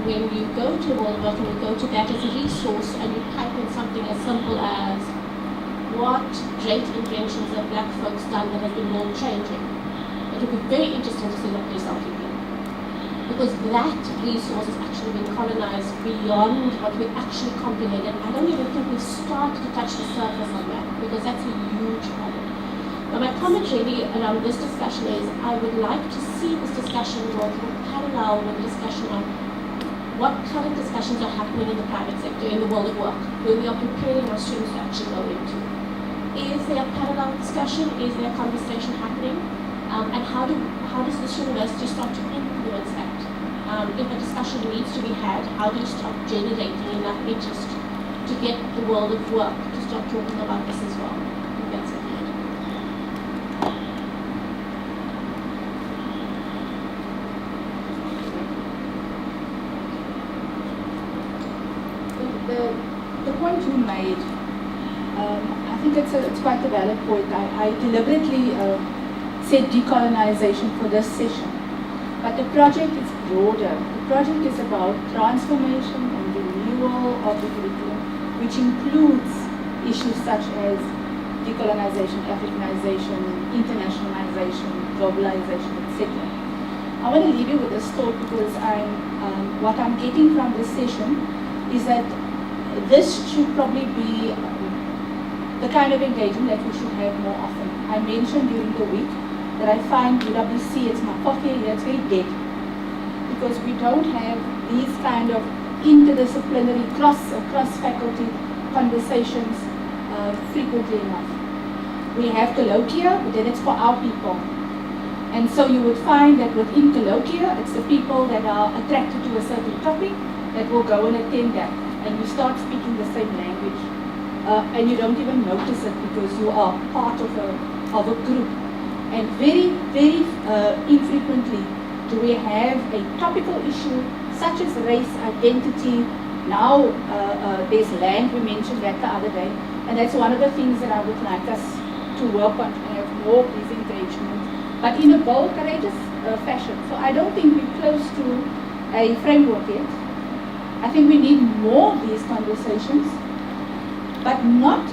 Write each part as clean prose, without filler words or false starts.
when you go to World Work and you go to that as a resource and you type in something as simple as what great inventions have black folks done that has been world changing, it would be very interesting to see what the result would be. Because that resource has actually been colonized beyond what we actually comprehend. And I don't even think we've started to touch the surface on that, because that's a huge problem. But my comment really around this discussion is I would like to see this discussion working parallel with the discussion on what current discussions are happening in the private sector, in the world of work, where we are preparing our students to actually go into. Is there a parallel discussion? Is there a conversation happening? And how does this university start to influence that? If a discussion needs to be had, how do you start generating enough interest to get the world of work to start talking about this as well? I think that's it. The point you made, I think it's quite a valid point. I deliberately said decolonization for this session, but the project is broader. The project is about transformation and renewal of the curriculum, which includes issues such as decolonization, Africanization, internationalization, globalization, etc. I want to leave you with this thought because what I'm getting from this session is that this should probably be the kind of engagement that we should have more often. I mentioned during the week that I find UWC, it's my fourth year here, it's very dead. Because we don't have these kind of interdisciplinary, cross-faculty conversations frequently enough. We have colloquia, but then it's for our people. And so you would find that within colloquia, it's the people that are attracted to a certain topic that will go and attend that. And you start speaking the same language. And you don't even notice it because you are part of a group. And very, very infrequently do we have a topical issue such as race, identity. Now there's land, we mentioned that the other day. And that's one of the things that I would like us to work on, to have more of these engagements, but in a bold, courageous fashion. So I don't think we're close to a framework yet. I think we need more of these conversations, but not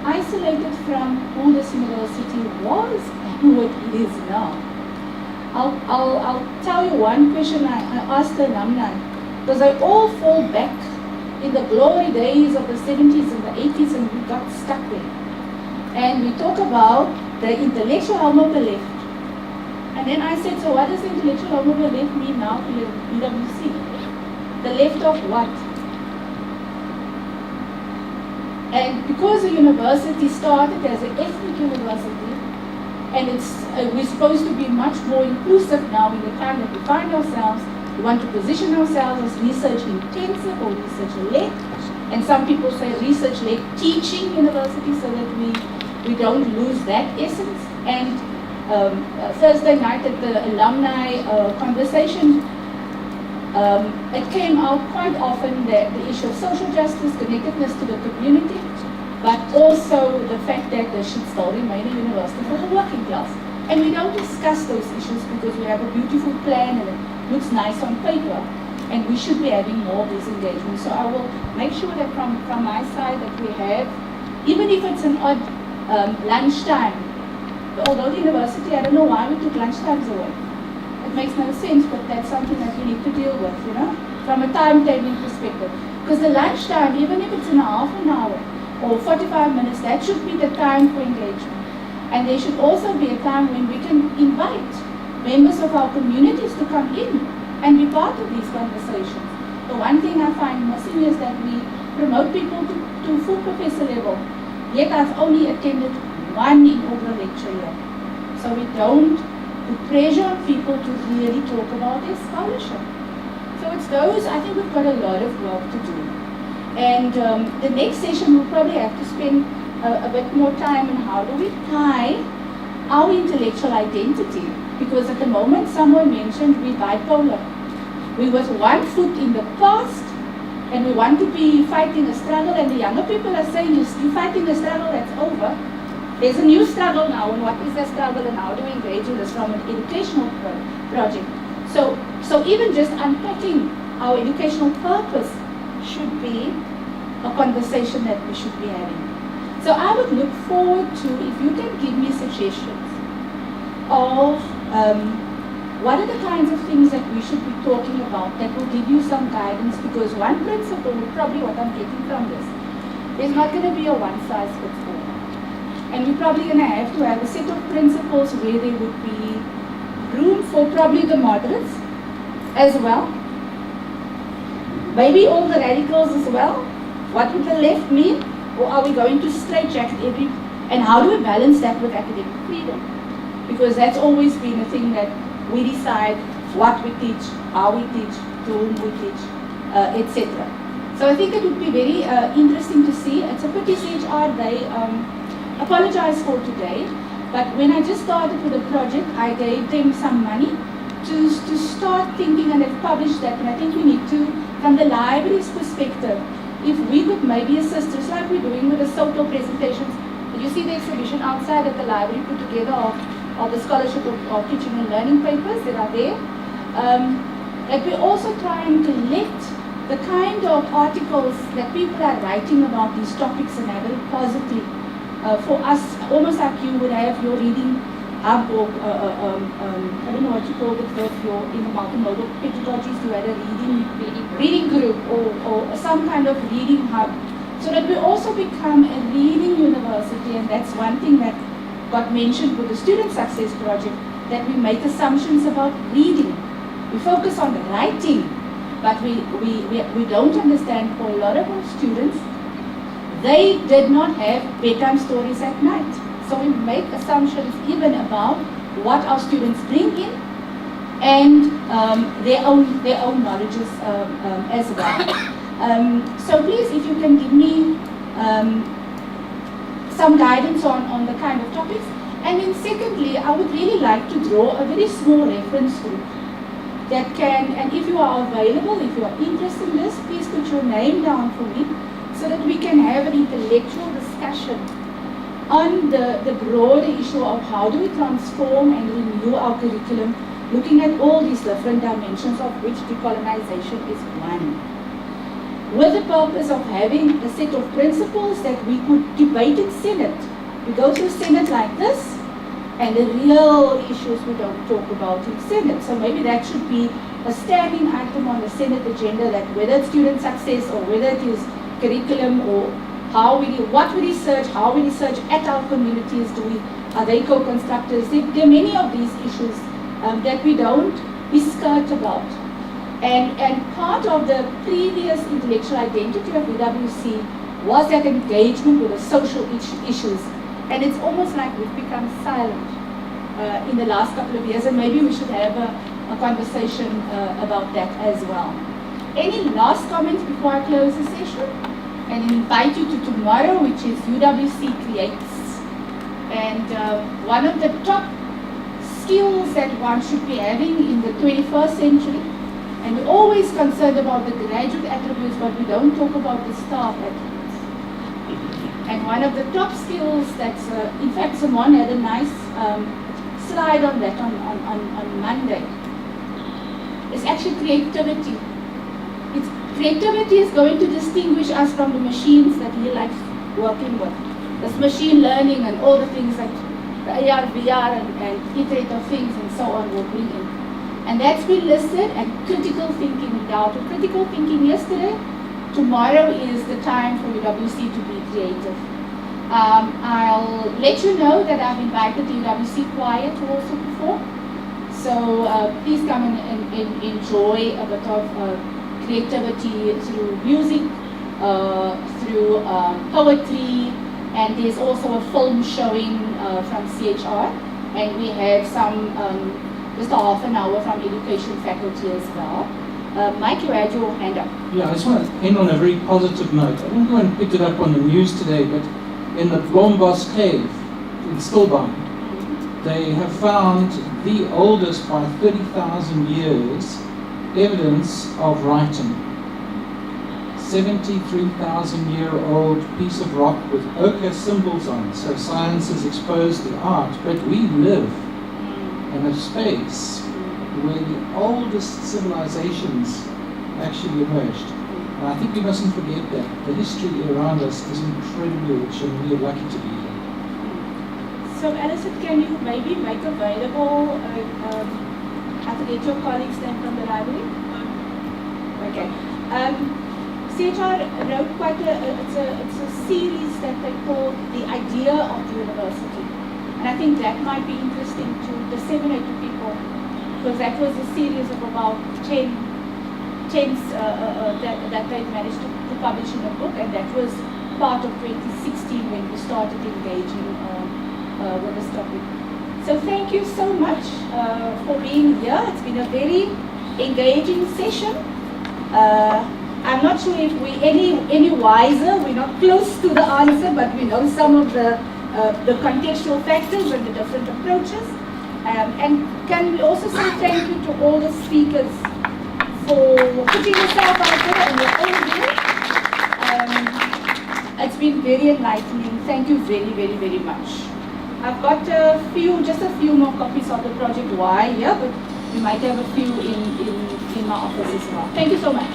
isolated from who this university was and who it is now. I'll tell you one question I asked the alumni, because they all fall back in the glory days of the 70s and the 80s, and we got stuck there. And we talk about the intellectual home of the left. And then I said, so what does the intellectual home of the left mean now to UWC? The left of what? And because the university started as an ethnic university, and we're supposed to be much more inclusive now in the time that we find ourselves, we want to position ourselves as research intensive or research led, and some people say research led teaching university, so that we don't lose that essence. And Thursday night at the alumni conversation, it came out quite often that the issue of social justice, connectedness to the community, but also the fact that there should still remain a university for the working class. And we don't discuss those issues because we have a beautiful plan and it looks nice on paper, and we should be having more of these engagements. So I will make sure that from my side that we have, even if it's an odd lunchtime, although the university, I don't know why we took lunchtimes away. It makes no sense, but that's something that we need to deal with, you know, from a timetabling perspective. Because the lunchtime, even if it's in half an hour or 45 minutes, that should be the time for engagement. And there should also be a time when we can invite members of our communities to come in and be part of these conversations. The one thing I find missing is that we promote people to full professor level, yet I've only attended one inaugural lecture here. So we don't put pressure on people to really talk about their scholarship. So it's those, I think we've got a lot of work to do. And the next session we'll probably have to spend a bit more time on how do we tie our intellectual identity. Because at the moment someone mentioned we're bipolar. We're with one foot in the past and we want to be fighting a struggle, and the younger people are saying you're fighting a struggle that's over. There's a new struggle now, and what is that struggle and how do we engage in this from an educational project? So even just unpacking our educational purpose should be a conversation that we should be having. So I would look forward to if you can give me suggestions of what are the kinds of things that we should be talking about that will give you some guidance, because one principle, probably what I'm getting from this, there's not going to be a one-size-fits-all. And we're probably going to have a set of principles where there would be room for probably the moderates as well. Maybe all the radicals as well. What would the left mean? Or are we going to straitjacket every... And how do we balance that with academic freedom? Because that's always been a thing that we decide what we teach, how we teach, to whom we teach, etc. So I think it would be very interesting to see. It's a pretty CHR day. Apologize for today, but when I just started with the project, I gave them some money to start thinking, and they've published that, and I think we need to, from the library's perspective, if we could maybe assist, just like we're doing with the SOTO presentations. Did you see the exhibition outside at the library put together of the scholarship of teaching and learning papers that are there? That we're also trying to let the kind of articles that people are writing about these topics and have it positive for us, almost like you would have your reading hub or I don't know what you call it, if you're in the multimodal pedagogies, you had a reading group or some kind of reading hub, so that we also become a reading university. And that's one thing that got mentioned with the Student Success Project, that we make assumptions about reading. We focus on the writing, but we don't understand for a lot of our students, they did not have bedtime stories at night. So we make assumptions even about what our students bring in and their own knowledges as well. So please, if you can give me some guidance on the kind of topics. And then secondly, I would really like to draw a very small reference group that can, and if you are available, if you are interested in this, please put your name down for me, so that we can have an intellectual discussion on the broader issue of how do we transform and renew our curriculum, looking at all these different dimensions of which decolonization is one, with the purpose of having a set of principles that we could debate in Senate. We go to Senate like this, and the real issues we don't talk about in Senate. So maybe that should be a standing item on the Senate agenda, that whether it's student success or whether it is curriculum or how we, what we research, how we research at our communities, are they co-constructors? There are many of these issues that we skirt about. And part of the previous intellectual identity of UWC was that engagement with the social issues. And it's almost like we've become silent in the last couple of years, and maybe we should have a conversation about that as well. Any last comments before I close the session? And invite you to tomorrow, which is UWC Creates. And one of the top skills that one should be having in the 21st century, and we're always concerned about the graduate attributes, but we don't talk about the staff attributes. And one of the top skills that's, in fact, someone had a nice slide on that on Monday, is actually creativity. Creativity is going to distinguish us from the machines that he likes working with. This machine learning and all the things that the AR, VR and Internet of Things and so on will bring in. And that's been listed, and critical thinking. We dealt with critical thinking yesterday. Tomorrow is the time for UWC to be creative. I'll let you know that I've invited the UWC choir to also perform. So please come and enjoy a bit of creativity through music, through poetry, and there's also a film showing from CHR, and we have some, just a half an hour from education faculty as well. Mike, you had your hand up. Yeah, I just want to end on a very positive note. I don't know if picked it up on the news today, but in the Blombos Cave in Stilbaai, they have found the oldest by 30,000 years evidence of writing. 73,000-year-old piece of rock with ochre symbols on it. So science has exposed the art, but we live in a space where the oldest civilizations actually emerged. And I think we mustn't forget that. The history around us is incredibly rich, and we are lucky to be here. So Alison, can you maybe make available, I forget your colleagues then from the library? Okay. CHR wrote quite it's a series that they call The Idea of the University. And I think that might be interesting to disseminate to people, because that was a series of about 10 that they managed to publish in a book, and that was part of 2016 when we started engaging with this topic. So thank you so much for being here. It's been a very engaging session. I'm not sure if we any wiser. We're not close to the answer, but we know some of the contextual factors and the different approaches. And can we also say thank you to all the speakers for putting yourself out there in your own way. It's been very enlightening. Thank you very, very, very much. I've got just a few more copies of the Project Y here, but we might have a few in my office as well. Thank you so much.